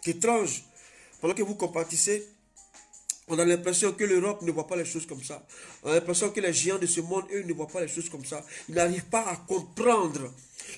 Étrange. Pendant que vous compatissez, on a l'impression que l'Europe ne voit pas les choses comme ça. On a l'impression que les géants de ce monde, eux, ne voient pas les choses comme ça. Ils n'arrivent pas à comprendre.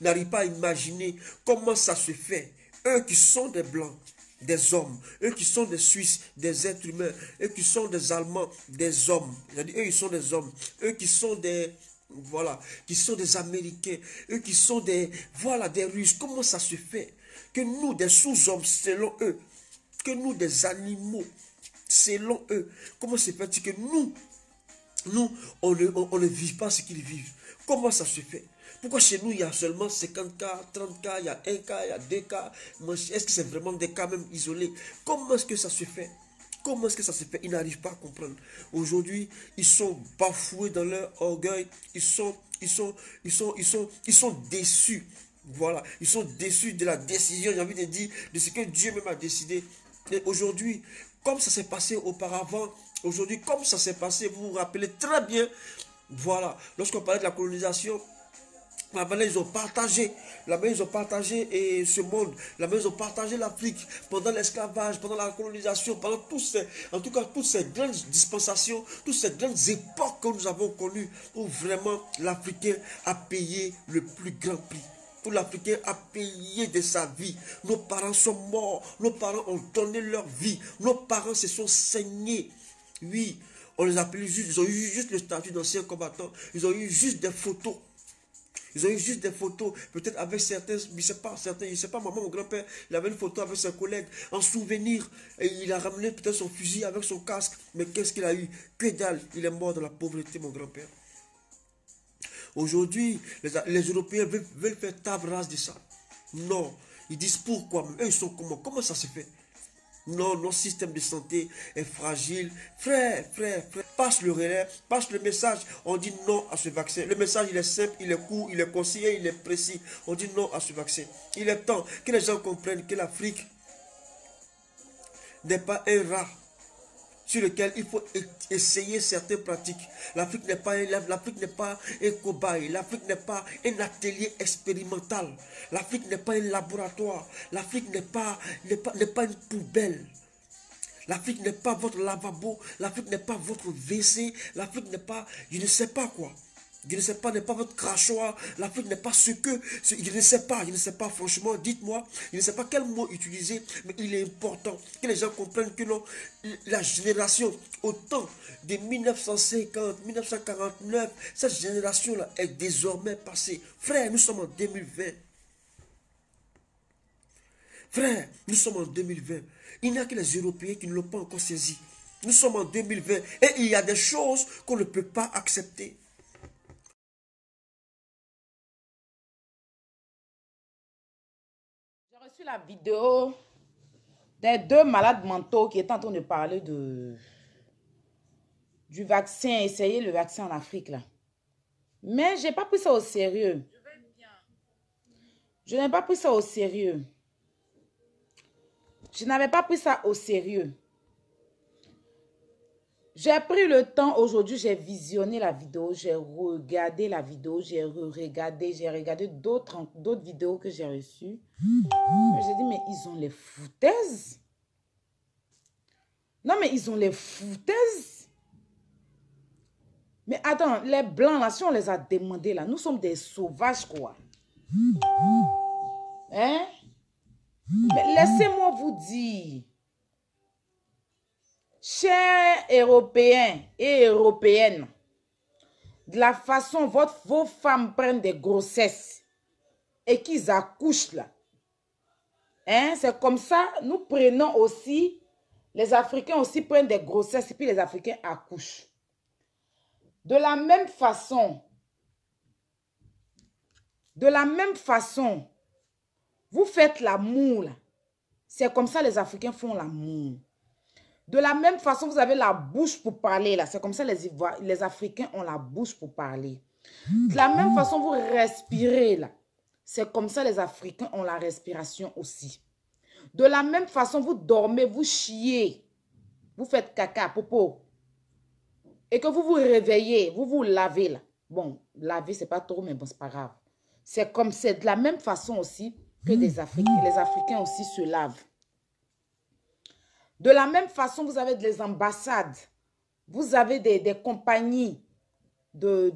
Ils n'arrivent pas à imaginer comment ça se fait. Eux qui sont des Blancs, des hommes. Eux qui sont des Suisses, des êtres humains. Eux qui sont des Allemands, des hommes. Eux, ils sont des hommes. Eux qui sont des... Voilà, qui sont des Américains. Eux qui sont des... Voilà, des Russes. Comment ça se fait que nous, des sous-hommes, selon eux, que nous, des animaux, selon eux, comment se fait-il que nous, on ne vit pas ce qu'ils vivent? Comment ça se fait? Pourquoi chez nous, il y a seulement 50 cas, 30 cas, il y a 1 cas, il y a 2 cas? Est-ce que c'est vraiment des cas même isolés? Comment est-ce que ça se fait? Comment est-ce que ça se fait? Ils n'arrivent pas à comprendre. Aujourd'hui, ils sont bafoués dans leur orgueil. Ils sont déçus. Voilà, ils sont déçus de la décision, j'ai envie de dire, de ce que Dieu même a décidé. Et aujourd'hui, comme ça s'est passé auparavant, aujourd'hui, comme ça s'est passé, vous vous rappelez très bien, voilà, lorsqu'on parlait de la colonisation, la manière ils ont partagé, la manière ils ont partagé et ce monde, la manière ils ont partagé l'Afrique pendant l'esclavage, pendant la colonisation, pendant en tout cas toutes ces grandes dispensations, toutes ces grandes époques que nous avons connues, où vraiment l'Africain a payé le plus grand prix. Tout l'Africain a payé de sa vie. Nos parents sont morts. Nos parents ont donné leur vie. Nos parents se sont saignés. Oui, on les appelait juste, ils ont eu juste le statut d'ancien combattant. Ils ont eu juste des photos. Ils ont eu juste des photos, peut-être avec certains, je ne sais pas, maman, mon grand-père, il avait une photo avec ses collègues, en souvenir, et il a ramené peut-être son fusil avec son casque, mais qu'est-ce qu'il a eu? Que dalle, il est mort dans la pauvreté, mon grand-père. Aujourd'hui, les Européens veulent faire table rase de ça. Non, ils disent pourquoi, eux ils sont comment? Comment ça se fait? Non, notre système de santé est fragile. Frère, passe le relais, passe le message. On dit non à ce vaccin. Le message, il est simple, il est court, il est concis, il est précis. On dit non à ce vaccin. Il est temps que les gens comprennent que l'Afrique n'est pas un rat sur lequel il faut essayer certaines pratiques. L'Afrique n'est pas un cobaye. L'Afrique n'est pas un atelier expérimental. L'Afrique n'est pas un laboratoire. L'Afrique n'est pas une poubelle. L'Afrique n'est pas votre lavabo. L'Afrique n'est pas votre WC. L'Afrique n'est pas, je ne sais pas quoi. Je ne sais pas, n'est pas votre crachoir. L'Afrique n'est pas je ne sais pas, franchement, dites-moi, je ne sais pas quel mot utiliser, mais il est important que les gens comprennent que non, la génération, au temps de 1950, 1949, cette génération-là est désormais passée. Frère, nous sommes en 2020. Frère, nous sommes en 2020. Il n'y a que les Européens qui ne l'ont pas encore saisi. Nous sommes en 2020 et il y a des choses qu'on ne peut pas accepter. J'ai reçu la vidéo des 2 malades mentaux qui étaient en train de parler du vaccin, essayer le vaccin en Afrique là. Mais je n'ai pas pris ça au sérieux. Je n'ai pas pris ça au sérieux. Je n'avais pas pris ça au sérieux. J'ai pris le temps aujourd'hui, j'ai visionné la vidéo, j'ai regardé la vidéo, j'ai regardé d'autres vidéos que j'ai reçues. J'ai dit, mais ils ont les foutaises. Non, mais ils ont les foutaises. Mais attends, les blancs là, si on les a demandés là, nous sommes des sauvages quoi. Hein? Mais laissez-moi vous dire, chers Européens et Européennes, de la façon vos femmes prennent des grossesses et qu'ils accouchent là, hein, c'est comme ça, nous prenons aussi, les Africains aussi prennent des grossesses et puis les Africains accouchent. De la même façon, vous faites l'amour là. C'est comme ça les Africains font l'amour. De la même façon, vous avez la bouche pour parler là. C'est comme ça les Africains ont la bouche pour parler. De la même façon, vous respirez là. C'est comme ça les Africains ont la respiration aussi. De la même façon, vous dormez, vous chiez. Vous faites caca, popo. Et que vous vous réveillez, vous vous lavez là. Bon, laver, c'est pas trop, mais bon, c'est pas grave. C'est de la même façon aussi que les Africains aussi se lavent. De la même façon, vous avez des ambassades, vous avez des compagnies de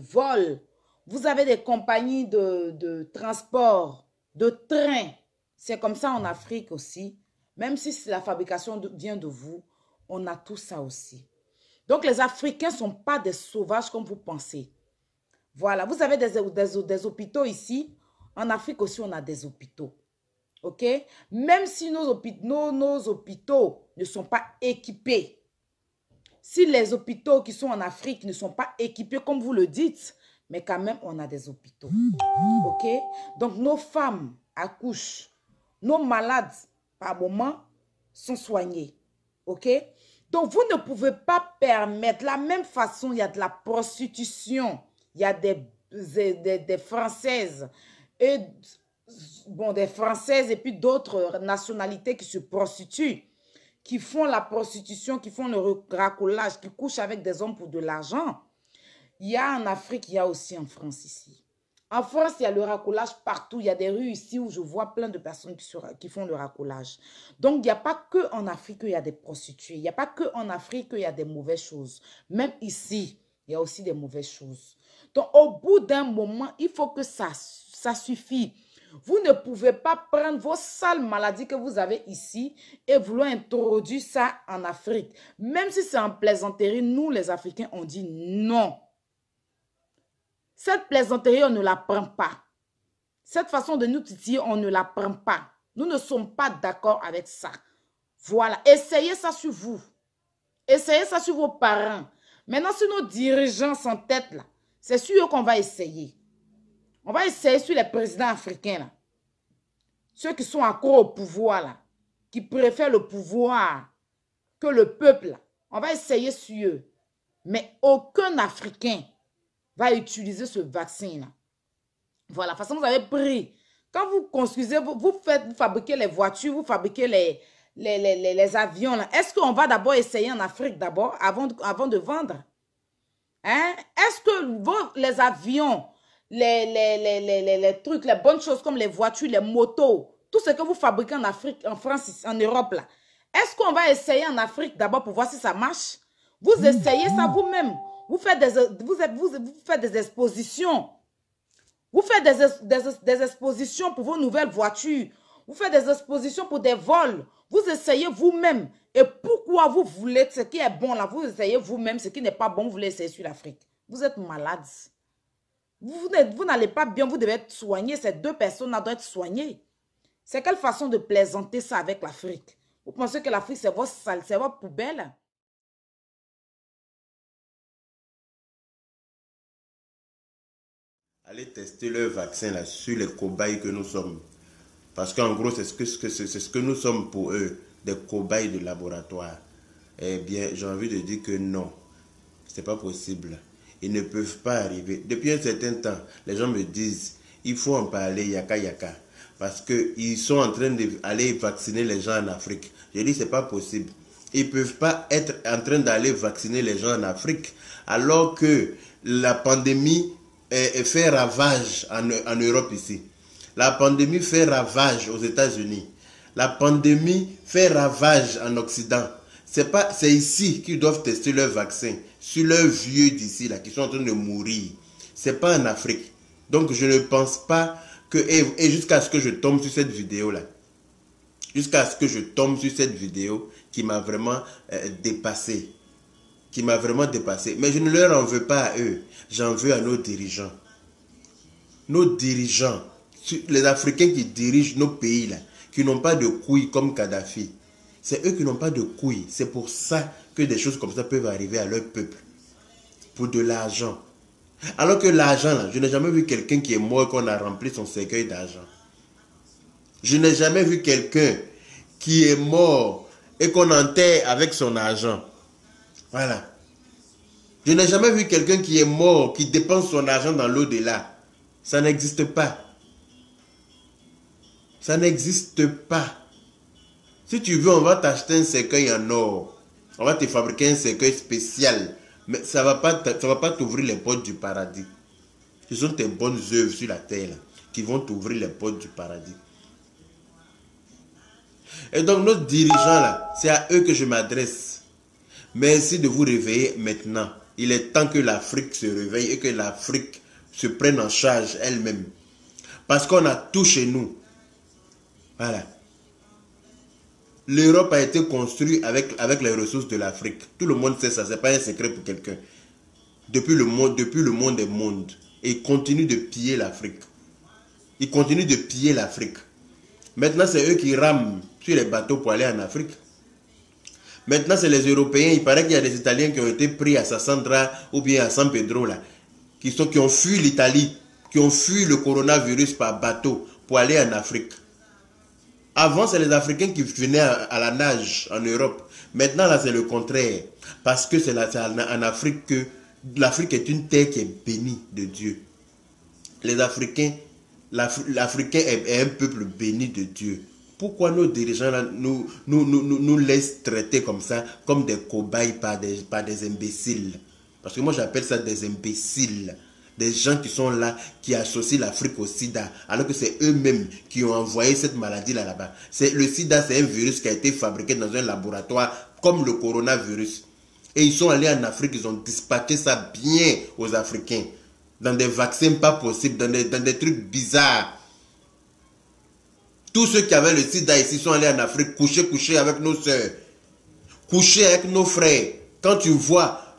vol, vous avez des compagnies de transport, de train. C'est comme ça en Afrique aussi. Même si la fabrication vient de vous, on a tout ça aussi. Donc, les Africains ne sont pas des sauvages comme vous pensez. Voilà, vous avez des hôpitaux ici. En Afrique aussi, on a des hôpitaux. OK? Même si nos hôpitaux ne sont pas équipés, si les hôpitaux qui sont en Afrique ne sont pas équipés, comme vous le dites, mais quand même, on a des hôpitaux. OK? Donc, nos femmes accouchent. Nos malades, par moment, sont soignés. OK? Donc, vous ne pouvez pas permettre. De la même façon, il y a de la prostitution. Il y a des Françaises. Et, bon, des Françaises et puis d'autres nationalités qui se prostituent, qui font la prostitution, qui font le racolage, qui couchent avec des hommes pour de l'argent. Il y a en Afrique, il y a aussi en France ici. En France, il y a le racolage partout. Il y a des rues ici où je vois plein de personnes qui font le racolage. Donc, il n'y a pas qu'en Afrique qu'il y a des prostituées. Il n'y a pas qu'en Afrique qu'il y a des mauvaises choses. Même ici, il y a aussi des mauvaises choses. Donc, au bout d'un moment, il faut que ça suffit. Vous ne pouvez pas prendre vos sales maladies que vous avez ici et vouloir introduire ça en Afrique. Même si c'est en plaisanterie, nous, les Africains, on dit non. Cette plaisanterie, on ne la prend pas. Cette façon de nous titiller, on ne la prend pas. Nous ne sommes pas d'accord avec ça. Voilà. Essayez ça sur vous. Essayez ça sur vos parents. Maintenant, sur nos dirigeants sans tête, là, c'est sur eux qu'on va essayer. On va essayer sur les présidents africains, là. Ceux qui sont encore au pouvoir, là, qui préfèrent le pouvoir que le peuple, là. On va essayer sur eux. Mais aucun Africain va utiliser ce vaccin-là. Voilà, de toute façon, vous avez pris. Quand vous construisez, vous fabriquez les voitures, vous fabriquez les avions. Est-ce qu'on va d'abord essayer en Afrique d'abord, avant de vendre? Hein? Est-ce que les avions, les trucs, les bonnes choses comme les voitures, les motos, tout ce que vous fabriquez en Afrique, en France, en Europe, là, est-ce qu'on va essayer en Afrique d'abord pour voir si ça marche? Vous essayez ça vous-même. Vous faites des expositions. Vous faites des expositions pour vos nouvelles voitures. Vous faites des expositions pour des vols. Vous essayez vous-même. Et pourquoi vous voulez ce qui est bon là? Vous essayez vous-même. Ce qui n'est pas bon, vous voulez essayer sur l'Afrique. Vous êtes malades. Vous n'allez pas bien. Vous devez être soigné. Ces deux personnes-là doivent être soignées. C'est quelle façon de plaisanter ça avec l'Afrique? Vous pensez que l'Afrique, c'est votre salle, c'est votre poubelle? Allez tester le vaccin là, sur les cobayes que nous sommes. Parce qu'en gros, c'est ce que nous sommes pour eux, des cobayes de laboratoire. Eh bien, j'ai envie de dire que non, c'est pas possible. Ils ne peuvent pas arriver. Depuis un certain temps, les gens me disent, il faut en parler, yaka yaka. Parce qu'ils sont en train d'aller vacciner les gens en Afrique. Je dis, c'est pas possible. Ils ne peuvent pas être en train d'aller vacciner les gens en Afrique, alors que la pandémie fait ravage en Europe ici. La pandémie fait ravage aux États-Unis. La pandémie fait ravage en Occident. C'est ici qu'ils doivent tester leur vaccin, sur leurs vieux d'ici, là, qui sont en train de mourir. C'est pas en Afrique. Donc je ne pense pas que... Et jusqu'à ce que je tombe sur cette vidéo-là, jusqu'à ce que je tombe sur cette vidéo qui m'a vraiment dépassé. Qui m'a vraiment dépassé. Mais je ne leur en veux pas à eux. J'en veux à nos dirigeants. Nos dirigeants, les Africains qui dirigent nos pays là, qui n'ont pas de couilles comme Kadhafi. C'est eux qui n'ont pas de couilles. C'est pour ça que des choses comme ça peuvent arriver à leur peuple. Pour de l'argent. Alors que l'argent là, je n'ai jamais vu quelqu'un qui est mort qu'on a rempli son cercueil d'argent. Je n'ai jamais vu quelqu'un qui est mort et qu'on enterre avec son argent. Voilà. Je n'ai jamais vu quelqu'un qui est mort, qui dépense son argent dans l'au-delà. Ça n'existe pas. Ça n'existe pas. Si tu veux, on va t'acheter un cercueil en or. On va te fabriquer un cercueil spécial. Mais ça va pas t'ouvrir les portes du paradis. Ce sont tes bonnes œuvres sur la terre là, qui vont t'ouvrir les portes du paradis. Et donc nos dirigeants là, c'est à eux que je m'adresse. Merci de vous réveiller maintenant. Il est temps que l'Afrique se réveille et que l'Afrique se prenne en charge elle-même. Parce qu'on a tout chez nous. Voilà. L'Europe a été construite avec les ressources de l'Afrique. Tout le monde sait ça, ce n'est pas un secret pour quelqu'un. Depuis le monde est monde. Et ils continuent de piller l'Afrique. Ils continuent de piller l'Afrique. Maintenant, c'est eux qui rament sur les bateaux pour aller en Afrique. Maintenant, c'est les Européens. Il paraît qu'il y a des Italiens qui ont été pris à Sassandra ou bien à San Pedro, là, qui ont fui l'Italie, qui ont fui le coronavirus par bateau pour aller en Afrique. Avant, c'est les Africains qui venaient à la nage en Europe. Maintenant, là, c'est le contraire. Parce que c'est en Afrique que l'Afrique est une terre qui est bénie de Dieu. Les Africains, l'Africain est un peuple béni de Dieu. Pourquoi nos dirigeants là, nous laissent traiter comme ça, comme des cobayes par des imbéciles? Parce que moi j'appelle ça des imbéciles. Des gens qui sont là, qui associent l'Afrique au sida, alors que c'est eux-mêmes qui ont envoyé cette maladie là-bas. Le sida, c'est un virus qui a été fabriqué dans un laboratoire, comme le coronavirus. Et ils sont allés en Afrique, ils ont dispatché ça bien aux Africains. Dans des vaccins pas possibles, dans des trucs bizarres. Tous ceux qui avaient le sida ici sont allés en Afrique, coucher avec nos soeurs, coucher avec nos frères. Quand tu vois,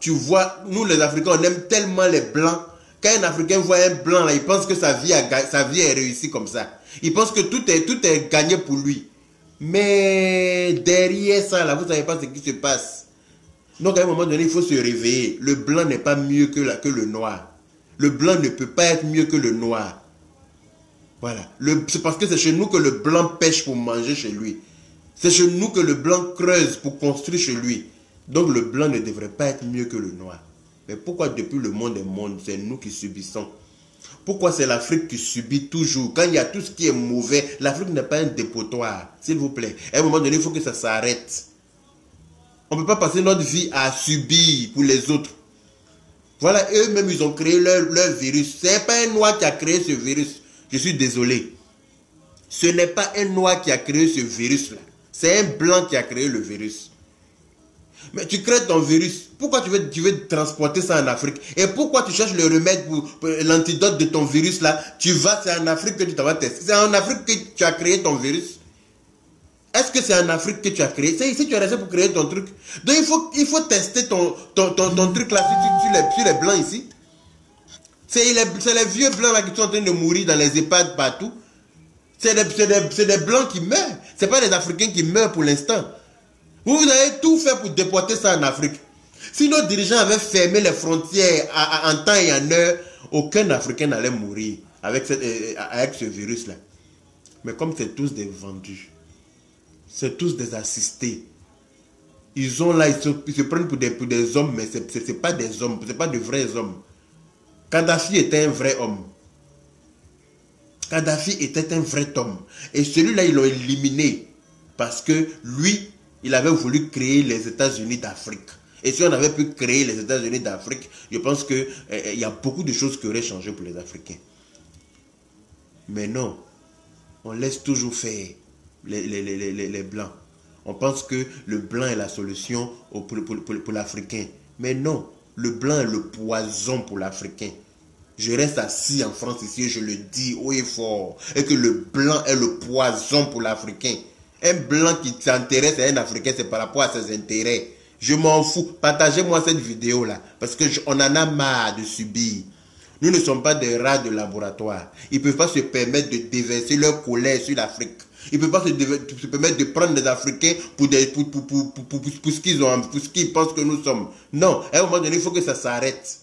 nous les Africains, on aime tellement les Blancs. Quand un Africain voit un Blanc, là, il pense que sa vie est réussie comme ça. Il pense que tout est gagné pour lui. Mais derrière ça, là, vous ne savez pas ce qui se passe. Donc à un moment donné, il faut se réveiller. Le Blanc n'est pas mieux que le Noir. Le Blanc ne peut pas être mieux que le Noir. Voilà. C'est parce que c'est chez nous que le Blanc pêche pour manger chez lui. C'est chez nous que le Blanc creuse pour construire chez lui. Donc le Blanc ne devrait pas être mieux que le Noir. Mais pourquoi depuis le monde est monde, c'est nous qui subissons? Pourquoi c'est l'Afrique qui subit toujours? Quand il y a tout ce qui est mauvais, l'Afrique n'est pas un dépotoir. S'il vous plaît. À un moment donné, il faut que ça s'arrête. On ne peut pas passer notre vie à subir pour les autres. Voilà, eux-mêmes, ils ont créé leur virus. Ce n'est pas un Noir qui a créé ce virus. Je suis désolé. Ce n'est pas un Noir qui a créé ce virus-là. C'est un Blanc qui a créé le virus. Mais tu crées ton virus. Pourquoi tu veux transporter ça en Afrique? Et pourquoi tu cherches le remède pour l'antidote de ton virus-là? C'est en Afrique que tu t'en vas tester. C'est en Afrique que tu as créé ton virus. Est-ce que c'est en Afrique que tu as créé? C'est ici que tu es resté pour créer ton truc. Donc il faut tester ton truc là sur les Blancs ici. C'est les vieux Blancs là qui sont en train de mourir dans les EHPAD partout. C'est des Blancs qui meurent. Ce n'est pas les Africains qui meurent pour l'instant. Vous avez tout fait pour déporter ça en Afrique. Si nos dirigeants avaient fermé les frontières en temps et en heure, aucun Africain n'allait mourir avec ce virus-là. Mais comme c'est tous des vendus, c'est tous des assistés. Ils se prennent pour des hommes, mais ce n'est pas des hommes, ce n'est pas de vrais hommes. Kadhafi était un vrai homme. Kadhafi était un vrai homme. Et celui-là, ils l'ont éliminé. Parce que lui, il avait voulu créer les États-Unis d'Afrique. Et si on avait pu créer les États-Unis d'Afrique, je pense qu'il y a beaucoup de choses qui auraient changé pour les Africains. Mais non, on laisse toujours faire les Blancs. On pense que le Blanc est la solution pour l'Africain. Mais non, le Blanc est le poison pour l'Africain. Je reste assis en France ici et je le dis haut et fort. Et que le Blanc est le poison pour l'Africain. Un Blanc qui s'intéresse à un Africain, c'est par rapport à ses intérêts. Je m'en fous. Partagez-moi cette vidéo-là. Parce qu'on en a marre de subir. Nous ne sommes pas des rats de laboratoire. Ils ne peuvent pas se permettre de déverser leur colère sur l'Afrique. Ils ne peuvent pas se permettre de prendre des Africains pour ce qu'ils pensent que nous sommes. Non, à un moment donné, il faut que ça s'arrête.